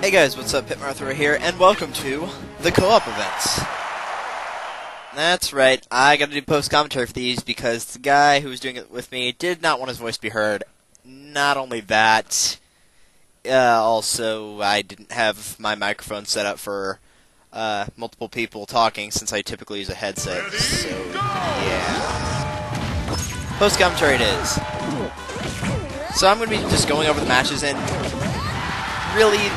Hey guys, what's up? Pitmarthra here, and welcome to the co-op events. That's right, I gotta do post-commentary for these because the guy who was doing it with me did not want his voice to be heard. Not only that, also I didn't have my microphone set up for multiple people talking since I typically use a headset, so yeah. Post-commentary it is. So I'm going to be just going over the matches, and really,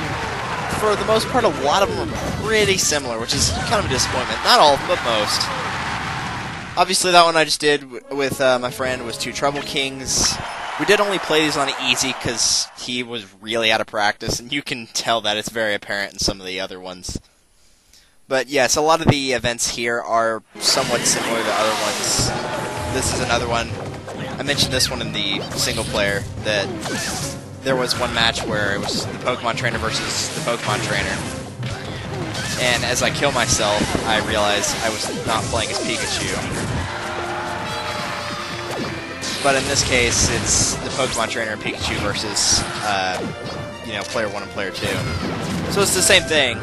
for the most part, a lot of them are pretty similar, which is kind of a disappointment. Not all of them, but most. Obviously, that one I just did with my friend was 2 Trouble Kings. We did only play these on easy because he was really out of practice, and you can tell that it's very apparent in some of the other ones. But yes, a lot of the events here are somewhat similar to other ones. This is another one. I mentioned this one in the single player, that there was one match where it was the Pokemon trainer versus the Pokemon trainer. And as I kill myself, I realized I was not playing as Pikachu. But in this case, it's the Pokemon trainer and Pikachu versus, player 1 and player 2. So it's the same thing,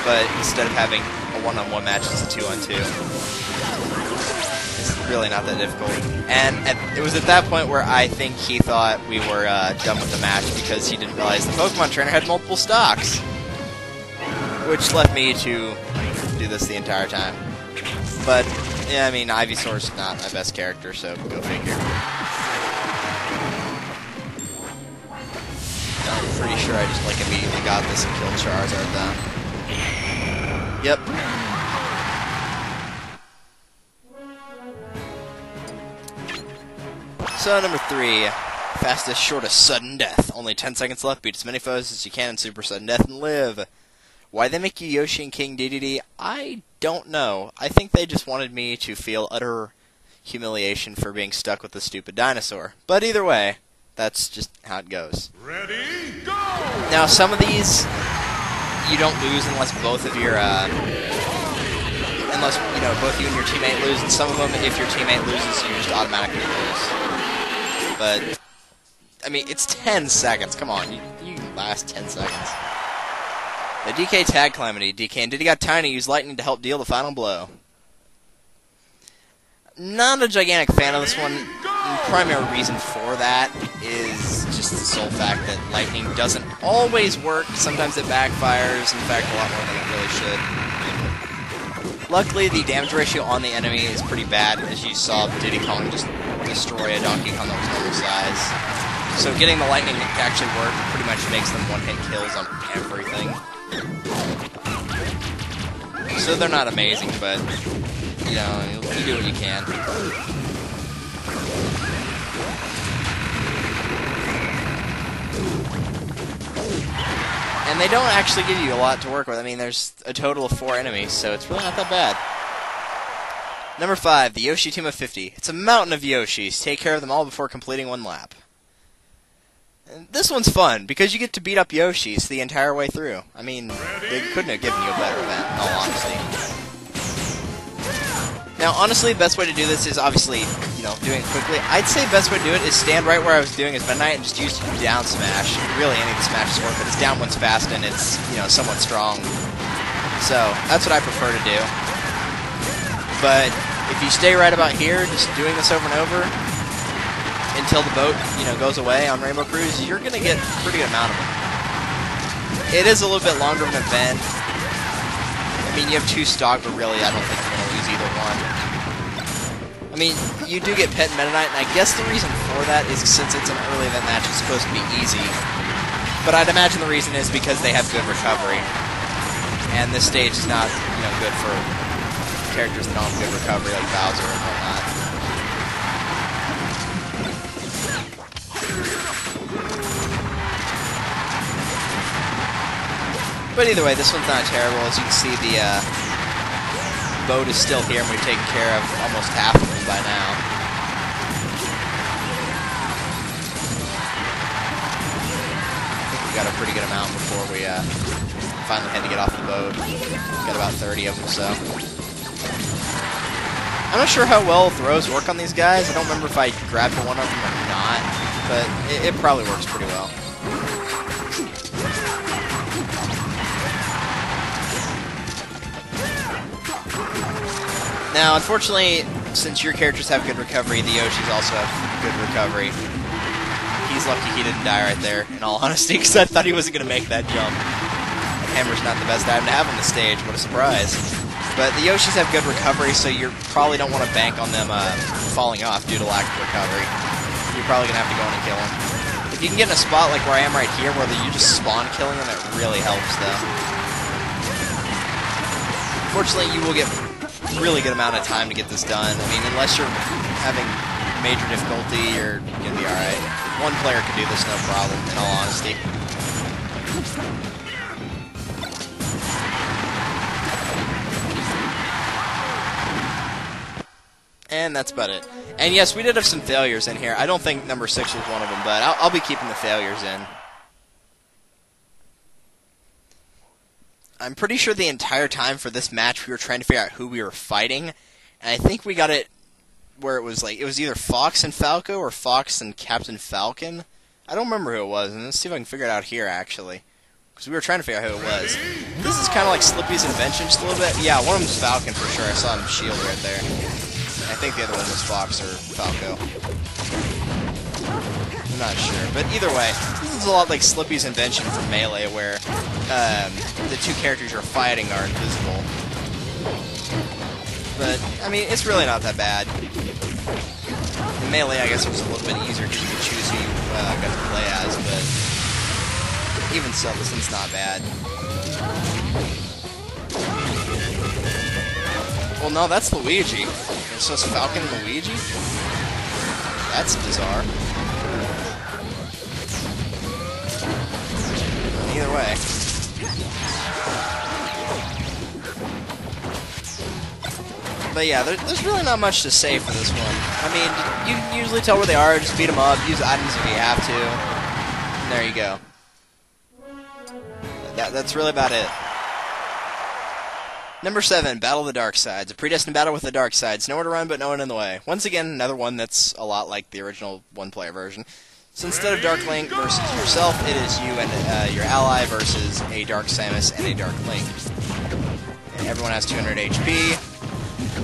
but instead of having a 1-on-1 match, it's a 2-on-2. It's really not that difficult. And it was at that point where I think he thought we were done with the match because he didn't realize the Pokemon trainer had multiple stocks. Which left me to do this the entire time. But, yeah, I mean, Ivysaur's not my best character, so go figure. I'm pretty sure I just, immediately got this and killed Charizard, though. Yep. So, number 3. Fastest, shortest, sudden death. Only 10 seconds left. Beat as many foes as you can in super sudden death and live. Why they make you Yoshi and King Dedede, I don't know. I think they just wanted me to feel utter humiliation for being stuck with the stupid dinosaur. But either way, that's just how it goes. Ready, go! Now, some of these, you don't lose unless both of your, both you and your teammate lose, and some of them, if your teammate loses, you just automatically lose. But, I mean, it's 10 seconds. Come on, you last 10 seconds. The DK Tag Calamity. DK and Diddy got tiny. Use lightning to help deal the final blow. Not a gigantic fan of this one. The primary reason for that is just the sole fact that lightning doesn't always work. Sometimes it backfires. In fact, a lot more than it really should. Luckily, the damage ratio on the enemy is pretty bad, as you saw Diddy Kong just destroy a Donkey Kong that was normal size. So getting the lightning to actually work pretty much makes them one-hit kills on everything. So they're not amazing, but, you do what you can. And they don't actually give you a lot to work with. I mean, there's a total of 4 enemies, so it's really not that bad. Number 5, the Yoshi team of 50. It's a mountain of Yoshis. Take care of them all before completing 1 lap. And this one's fun, because you get to beat up Yoshis the entire way through. I mean, they couldn't have given you a better event, in all honesty. Now, honestly, the best way to do this is obviously, doing it quickly. I'd say the best way to do it is stand right where I was doing as Midnight and just use down smash. Really, any of the smashes work, but it's down one's fast and it's, somewhat strong. So, that's what I prefer to do. But if you stay right about here, just doing this over and over, until the boat, goes away on Rainbow Cruise, you're going to get a pretty good amount of them. It is a little bit longer of an event. I mean, you have 2 stock, but really, I don't think you're going to lose either one. I mean, you do get Pet and Meta Knight, and I guess the reason for that is since it's an early event match, it's supposed to be easy. But I'd imagine the reason is because they have good recovery. And this stage is not, good for characters that don't have good recovery, like Bowser and whatnot. But either way, this one's not terrible. As you can see, the boat is still here, and we've taken care of almost half of them by now. I think we got a pretty good amount before we finally had to get off the boat. Got about 30 of them, so. I'm not sure how well throws work on these guys. I don't remember if I grabbed one of them or not, but it probably works pretty well. Now, unfortunately, since your characters have good recovery, the Yoshis also have good recovery. He's lucky he didn't die right there, in all honesty, because I thought he wasn't going to make that jump. Hammer's not the best item to have on the stage, what a surprise. But the Yoshis have good recovery, so you probably don't want to bank on them falling off due to lack of recovery. You're probably going to have to go in and kill them. If you can get in a spot like where I am right here, where you just spawn killing them, it really helps, though. Fortunately, you will get a really good amount of time to get this done. I mean, unless you're having major difficulty, you're going to be alright. One player can do this no problem, in all honesty. And that's about it. And yes, we did have some failures in here. I don't think number 6 was one of them, but I'll be keeping the failures in. I'm pretty sure the entire time for this match we were trying to figure out who we were fighting, and I think we got it where it was either Fox and Falco or Fox and Captain Falcon. I don't remember who it was, and let's see if I can figure it out here, actually. Because we were trying to figure out who it was. This is kind of like Slippy's invention just a little bit. Yeah, one of them was Falcon for sure. I saw him shield right there. I think the other one was Fox or Falco. I'm not sure. But either way, this is a lot like Slippy's invention for Melee, where the two characters you're fighting are invisible. But, I mean, it's really not that bad. In Melee, I guess it was a little bit easier because you could choose who you got to play as, but even so, this one's not bad. Well, no, that's Luigi. So it's Falcon and Luigi? That's bizarre. Either way. But yeah, there's really not much to say for this one. I mean, you can usually tell where they are, just beat them up, use items if you have to. And there you go. That's really about it. Number 7, Battle of the Dark Sides. A predestined battle with the Dark Sides. Nowhere to run, but no one in the way. Once again, another one that's a lot like the original one-player version. So instead of Dark Link versus yourself, it is you and your ally versus a Dark Samus and a Dark Link. And everyone has 200 HP,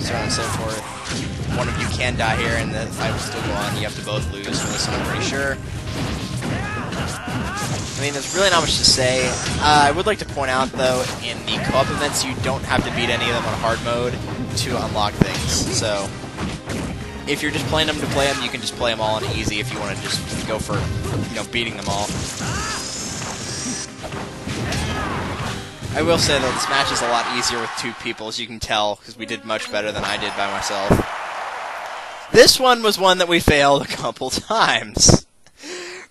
so on and so forth. One of you can die here, and the fight will still go on. You have to both lose for this one, I'm pretty sure. I mean, there's really not much to say. I would like to point out, though, in the co-op events, you don't have to beat any of them on hard mode to unlock things. So, if you're just playing them to play them, you can just play them all on easy if you want to just go for, beating them all. I will say, though, this match is a lot easier with 2 people, as you can tell, because we did much better than I did by myself. This one was one that we failed a couple times.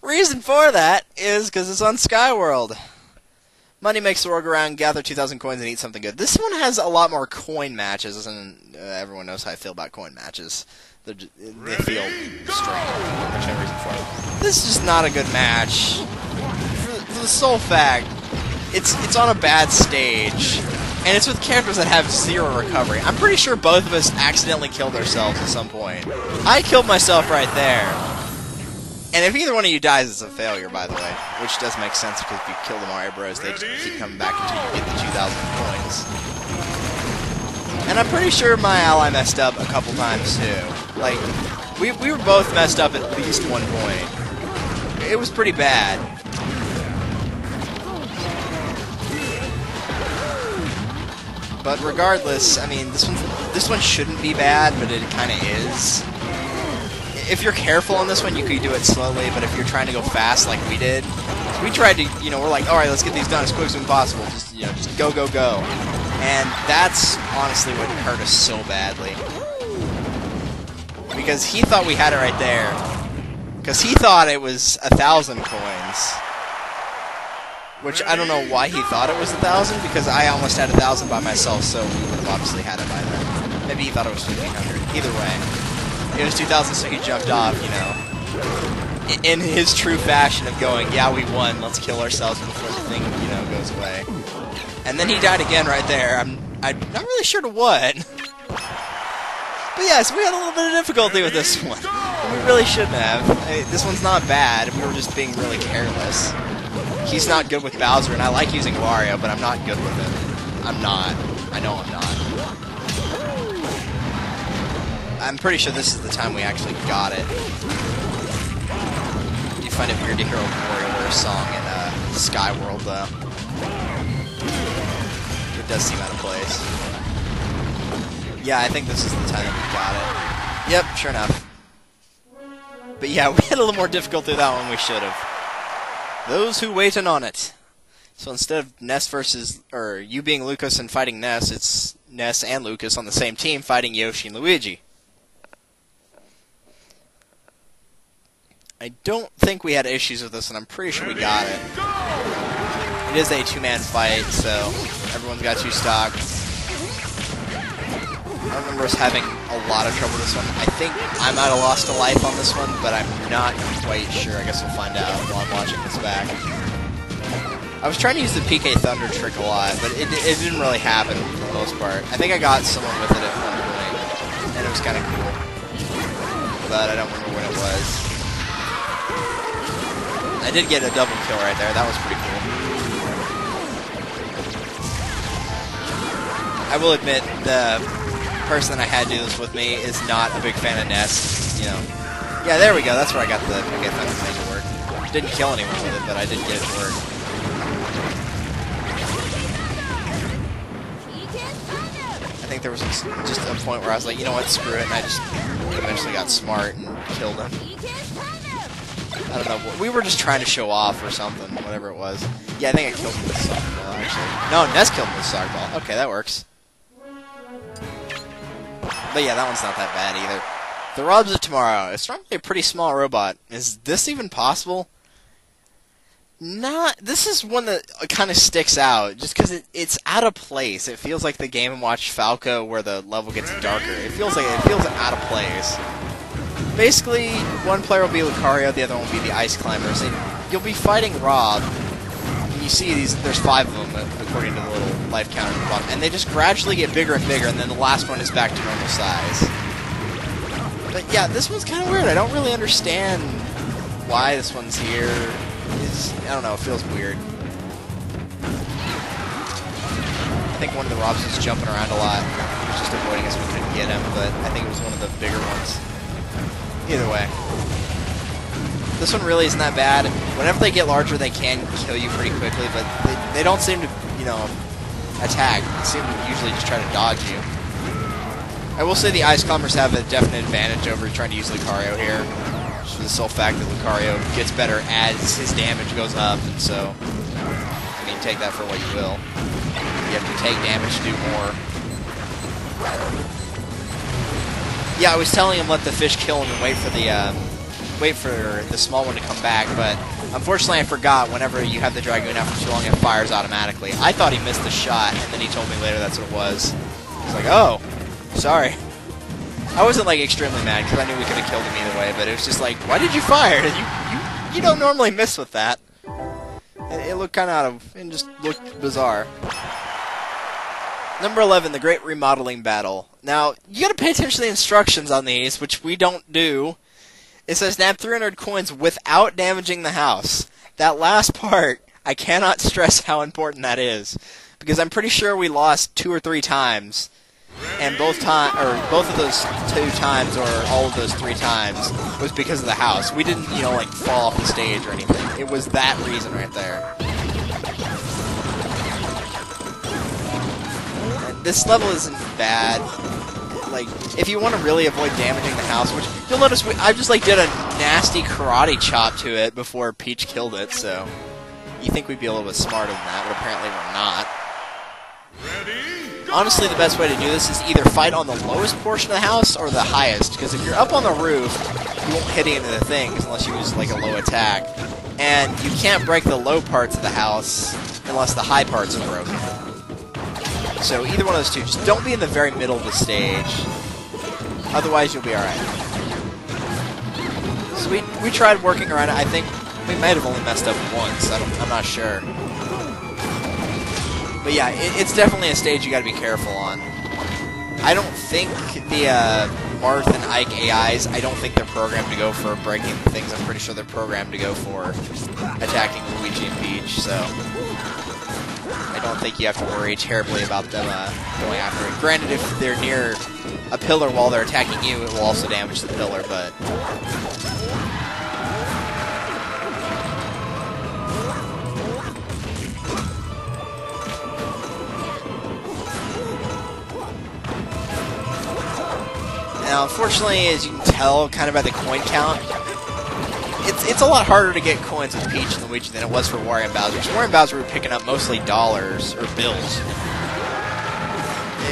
Reason for that is because it's on Skyworld. Money makes the world go round, gather 2,000 coins and eat something good. This one has a lot more coin matches, and everyone knows how I feel about coin matches. They feel strange, which no reason for it. This is just not a good match. For the sole fact, it's on a bad stage, and it's with characters that have 0 recovery. I'm pretty sure both of us accidentally killed ourselves at some point. I killed myself right there. And if either one of you dies, it's a failure, by the way. Which does make sense, because if you kill the Mario Bros, they just keep coming back until you get the 2,000 coins. And I'm pretty sure my ally messed up a couple times, too. Like, we were both messed up at least one point. It was pretty bad. But regardless, I mean, this one shouldn't be bad, but it kind of is. If you're careful on this one, you could do it slowly, but if you're trying to go fast like we did, we tried to, we're like, alright, let's get these done as quick as possible. Just go, go, go. And that's honestly what hurt us so badly. Because he thought we had it right there. Because he thought it was 1,000 coins. Which, I don't know why he thought it was 1,000, because I almost had 1,000 by myself, so we would have obviously had it by then. Maybe he thought it was 1,500. Either way. It was 2,000, so he jumped off, in his true fashion of going, yeah, we won, let's kill ourselves before the thing, goes away. And then he died again right there. I'm not really sure to what. But yeah, so we had a little bit of difficulty with this one. We really shouldn't have. This one's not bad, we were just being really careless. He's not good with Bowser, and I like using Wario, but I'm not good with him. I'm not. I know I'm not. I'm pretty sure this is the time we actually got it. You find it weird to hear a Warrior song in Skyworld, though. It does seem out of place. Yeah, I think this is the time that we got it. Yep, sure enough. But yeah, we had a little more difficulty with that one we should have. Those who waited on it. So instead of Ness versus, or you being Lucas and fighting Ness, it's Ness and Lucas on the same team fighting Yoshi and Luigi. I don't think we had issues with this, and I'm pretty sure we got it. It is a two-man fight, so everyone's got 2 stock. I remember us having a lot of trouble with this one. I think I might have lost a life on this one, but I'm not quite sure. I guess we'll find out while I'm watching this back. I was trying to use the PK Thunder trick a lot, but it didn't really happen for the most part. I think I got someone with it at one point, and it was kind of cool. But I don't remember when it was. I did get a double kill right there. That was pretty cool. I will admit, the person I had do this with me is not a big fan of Ness. You know. Yeah, there we go. That's where I got the PK Thunder to make it work. Didn't kill anyone with it, but I did get it to work. I think there was just a point where I was like, you know what, screw it, and I just eventually got smart and killed him. I don't know, we were just trying to show off or something, whatever it was. Yeah, I think I killed him with a soccer ball, actually. No, Ness killed him with a soccer ball. Okay, that works. But yeah, that one's not that bad either. The Robs of Tomorrow. It's normally a pretty small robot. Is this even possible? This is one that kind of sticks out, just because it's out of place. It feels like the Game & Watch Falco where the level gets darker. It feels out of place. Basically, one player will be Lucario, the other one will be the Ice Climbers. And you'll be fighting Rob. And you see there's 5 of them, according to the little life counter at the bottom. And they just gradually get bigger and bigger, and then the last one is back to normal size. But yeah, this one's kind of weird. I don't really understand why this one's here. I don't know, it feels weird. I think one of the Robs was jumping around a lot. He was just avoiding us, we couldn't get him, but I think it was one of the bigger ones. Either way. This one really isn't that bad. Whenever they get larger, they can kill you pretty quickly, but they don't seem to, you know, attack. They seem to usually just try to dodge you. I will say the Ice Climbers have a definite advantage over trying to use Lucario here. For the sole fact that Lucario gets better as his damage goes up, and so, I mean, take that for what you will. You have to take damage to do more. Yeah, I was telling him let the fish kill him and wait for the small one to come back, but unfortunately I forgot whenever you have the Dragoon out for too long, it fires automatically. I thought he missed the shot, and then he told me later that's what it was. I was like, oh, sorry. I wasn't like extremely mad because I knew we could have killed him either way, but it was just like, why did you fire? You don't normally miss with that. It looked kind of it just looked bizarre. Number 11, the Great Remodeling Battle. Now, you gotta pay attention to the instructions on these, which we don't do. It says nab 300 coins without damaging the house. That last part, I cannot stress how important that is, because I'm pretty sure we lost 2 or 3 times. And both of those 2 times, or all of those 3 times, was because of the house. We didn't, you know, like fall off the stage or anything. It was that reason right there. This level isn't bad. Like, if you want to really avoid damaging the house, which you'll notice, I just like did a nasty karate chop to it before Peach killed it. So you think we'd be a little bit smarter than that, but apparently we're not. Honestly, the best way to do this is either fight on the lowest portion of the house or the highest, because if you're up on the roof, you won't hit any of the things unless you use like a low attack. And you can't break the low parts of the house unless the high parts are broken. So either one of those two, just don't be in the very middle of the stage. Otherwise, you'll be alright. So we tried working around it. I think we might have only messed up once. I'm not sure. But yeah, it's definitely a stage you gotta be careful on. I don't think the Marth and Ike AIs, I don't think they're programmed to go for breaking things. I'm pretty sure they're programmed to go for attacking Luigi and Peach, so I don't think you have to worry terribly about them going after it. Granted, if they're near a pillar while they're attacking you, it will also damage the pillar, but... Now, unfortunately, as you can tell, kind of by the coin count, it's a lot harder to get coins with Peach and Luigi than it was for Wario and Bowser. Wario and Bowser were picking up mostly dollars, or bills.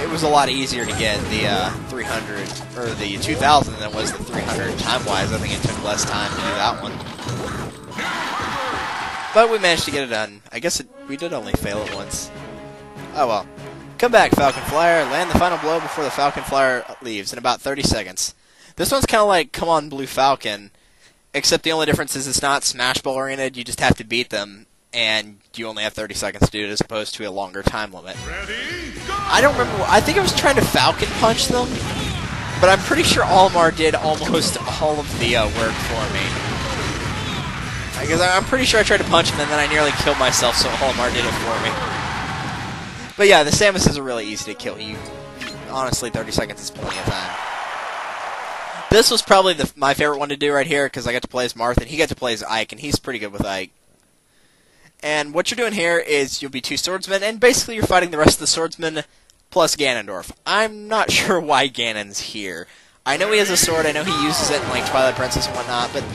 It was a lot easier to get the 300, or the 2,000 than it was the 300 time-wise. I think it took less time to do that one. But we managed to get it done. I guess we did only fail it once. Oh well. Come back, Falcon Flyer. Land the final blow before the Falcon Flyer leaves in about 30 seconds. This one's kind of like Come On Blue Falcon, except the only difference is it's not Smash Ball oriented. You just have to beat them, and you only have 30 seconds to do it as opposed to a longer time limit. Ready, go! I don't remember. I think I was trying to Falcon Punch them, but I'm pretty sure Almar did almost all of the work for me. Because I'm pretty sure I tried to punch him, and then I nearly killed myself, so Almar did it for me. But yeah, the Samuses are really easy to kill. Honestly, 30 seconds is plenty of time. This was probably my favorite one to do right here, because I got to play as Marth, and he got to play as Ike, and he's pretty good with Ike. And what you're doing here is you'll be two swordsmen, and basically you're fighting the rest of the swordsmen plus Ganondorf. I'm not sure why Ganon's here. I know he has a sword, I know he uses it in like Twilight Princess and whatnot, but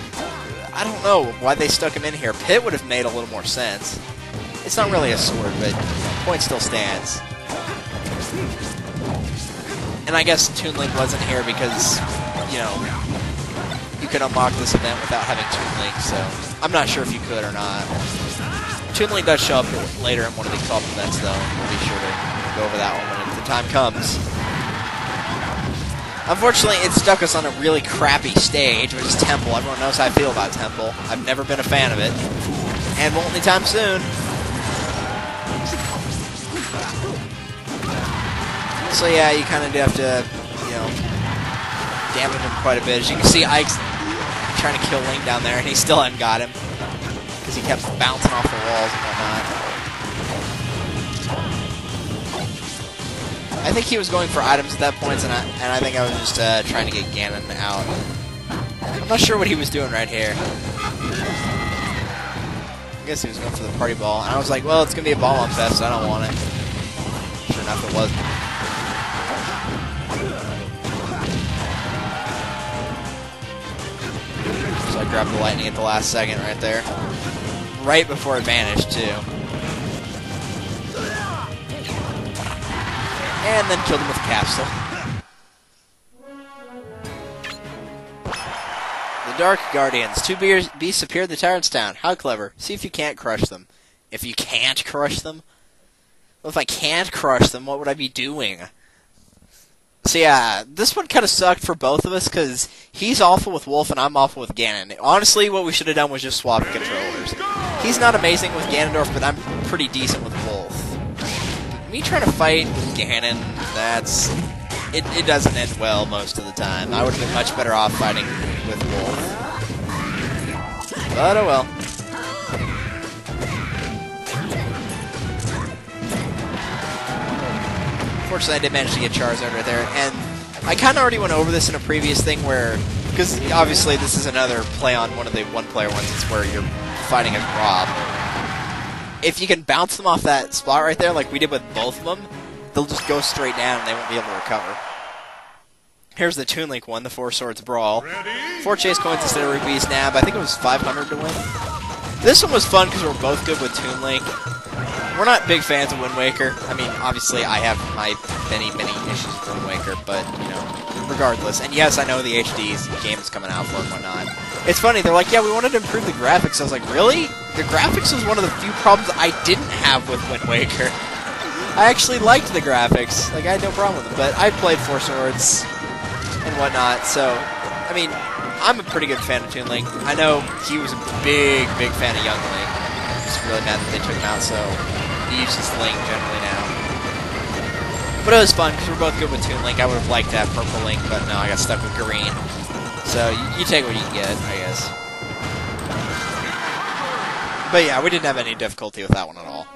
I don't know why they stuck him in here. Pit would have made a little more sense. It's not really a sword, but point still stands. And I guess Toon Link wasn't here because, you know, you could unlock this event without having Toon Link, so I'm not sure if you could or not. Toon Link does show up later in one of the co-op events, though, and we'll be sure to go over that one when the time comes. Unfortunately, it stuck us on a really crappy stage, which is Temple. Everyone knows how I feel about Temple. I've never been a fan of it, and won't anytime soon. So yeah, you kind of do have to, you know, damage him quite a bit. As you can see, Ike's trying to kill Link down there, and he still hadn't got him. Because he kept bouncing off the walls and whatnot. I think he was going for items at that point, and I think I was just trying to get Ganon out. I'm not sure what he was doing right here. I guess he was going for the party ball, and I was like, well, it's going to be a ball on fest, so I don't want it. Sure enough, it wasn't. So I grabbed the lightning at the last second right there. Right before it vanished, too. And then killed him with a capsule. The Dark Guardians. Two beasts appeared in the Tyrant's Town. How clever. See if you can't crush them. If you can't crush them? Well, if I can't crush them, what would I be doing? So yeah, this one kind of sucked for both of us, because he's awful with Wolf and I'm awful with Ganon. Honestly, what we should have done was just swap controllers. He's not amazing with Ganondorf, but I'm pretty decent with Wolf. Me trying to fight Ganon, it doesn't end well most of the time. I would have been much better off fighting with Wolf. But oh well. Fortunately, I did manage to get Charizard right there, and I kind of already went over this in a previous thing where, because obviously this is another play on one of the one-player ones, it's where you're fighting as Rob. If you can bounce them off that spot right there, like we did with both of them, they'll just go straight down and they won't be able to recover. Here's the Toon Link one, the Four Swords Brawl. 4 chase coins instead of Ruby's Nab. I think it was 500 to win. This one was fun because we're both good with Toon Link. We're not big fans of Wind Waker. I mean, obviously, I have my many issues with Wind Waker, but, you know, regardless. And yes, I know the HD game is coming out for it and whatnot. It's funny, they're like, yeah, we wanted to improve the graphics. I was like, really? The graphics was one of the few problems I didn't have with Wind Waker. I actually liked the graphics. Like, I had no problem with them, but I played Four Swords and whatnot, so, I mean, I'm a pretty good fan of Toon Link. I know he was a big fan of Young Link. I'm just really mad that they took him out, so he uses Link generally now. But it was fun, because we're both good with Toon Link. I would have liked that purple Link, but no, I got stuck with green. So, you take what you can get, I guess. But yeah, we didn't have any difficulty with that one at all.